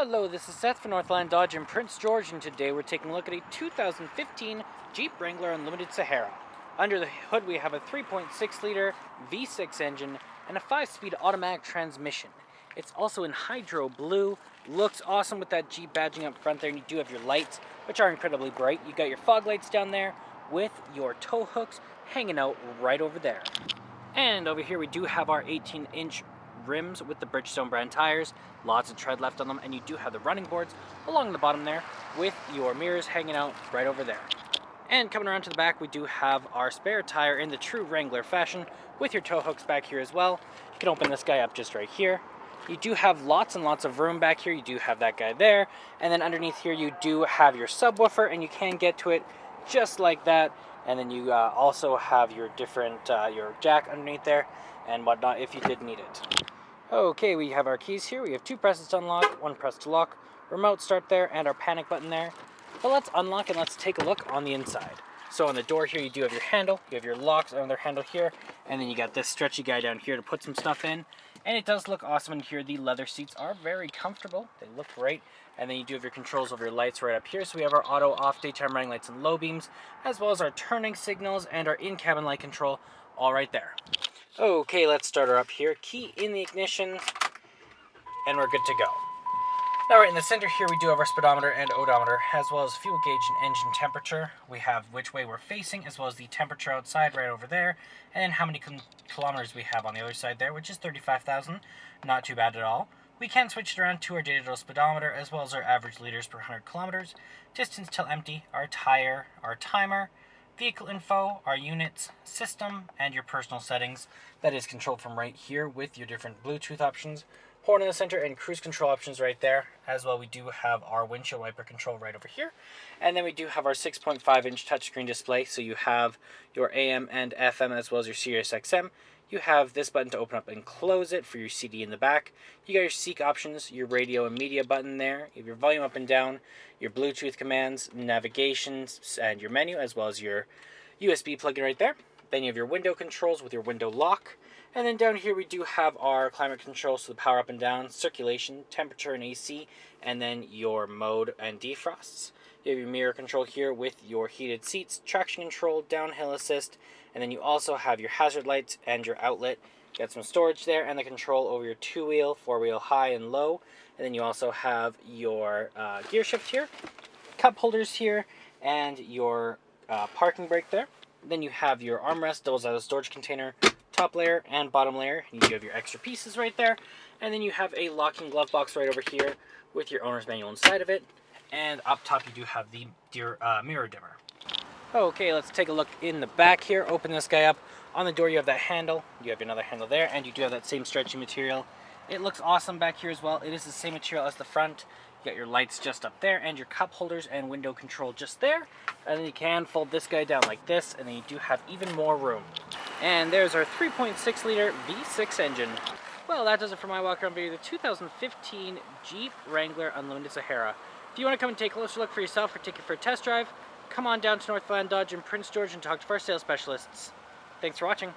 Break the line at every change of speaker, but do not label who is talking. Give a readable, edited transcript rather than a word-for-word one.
Hello, this is Seth from Northland Dodge in Prince George, and today we're taking a look at a 2015 Jeep Wrangler Unlimited Sahara. Under the hood we have a 3.6-liter V6 engine and a 5-speed automatic transmission. It's also in hydro blue, looks awesome with that Jeep badging up front there, and you do have your lights, which are incredibly bright. You got your fog lights down there with your tow hooks hanging out right over there. And over here we do have our 18-inch rims with the Bridgestone brand tires, lots of tread left on them, and you do have the running boards along the bottom there with your mirrors hanging out right over there. And coming around to the back, we do have our spare tire in the true Wrangler fashion with your tow hooks back here as well. You can open this guy up just right here. You do have lots and lots of room back here. You do have that guy there, and then underneath here you do have your subwoofer, and you can get to it just like that. And then you also have your different your jack underneath there and whatnot if you did need it. Okay, we have our keys here. We have 2 presses to unlock, 1 press to lock, remote start there, and our panic button there. But let's unlock and let's take a look on the inside. So on the door here, you do have your handle, you have your locks, another handle here, and then you got this stretchy guy down here to put some stuff in. And it does look awesome in here. The leather seats are very comfortable. They look great. And then you do have your controls over your lights right up here. So we have our auto, off, daytime running lights and low beams, as well as our turning signals and our in-cabin light control all right there. Okay, let's start her up here. Key in the ignition, and we're good to go. Now right in the center here, we do have our speedometer and odometer, as well as fuel gauge and engine temperature. We have which way we're facing, as well as the temperature outside right over there, and then how many kilometers we have on the other side there, which is 35,000. Not too bad at all. We can switch it around to our digital speedometer, as well as our average liters per 100 kilometers, distance till empty, our tire, our timer, vehicle info, our units, system, and your personal settings. That is controlled from right here with your different Bluetooth options, horn in the center, and cruise control options right there. As well, we do have our windshield wiper control right over here. And then we do have our 6.5-inch touchscreen display. So you have your AM and FM as well as your Sirius XM. You have this button to open up and close it for your CD in the back. You got your seek options, your radio and media button there. You have your volume up and down, your Bluetooth commands, navigation, and your menu, as well as your USB plug-in right there. Then you have your window controls with your window lock. And then down here we do have our climate control, so the power up and down, circulation, temperature and AC, and then your mode and defrosts. You have your mirror control here with your heated seats, traction control, downhill assist, and then you also have your hazard lights and your outlet. You got some storage there and the control over your 2-wheel, 4-wheel high and low. And then you also have your gear shift here, cup holders here, and your parking brake there. Then you have your armrest, doubles as a storage container, top layer and bottom layer. You have your extra pieces right there. And then you have a locking glove box right over here with your owner's manual inside of it. And up top you do have the mirror dimmer. Okay, let's take a look in the back here. Open this guy up. On the door you have that handle. You have another handle there, and you do have that same stretchy material. It looks awesome back here as well. It is the same material as the front. You got your lights just up there, and your cup holders and window control just there. And then you can fold this guy down like this, and then you do have even more room. And there's our 3.6-liter V6 engine. Well, that does it for my walk-around video of the 2015 Jeep Wrangler Unlimited Sahara. If you want to come and take a closer look for yourself or take it for a test drive, come on down to Northland Dodge in Prince George and talk to our sales specialists. Thanks for watching.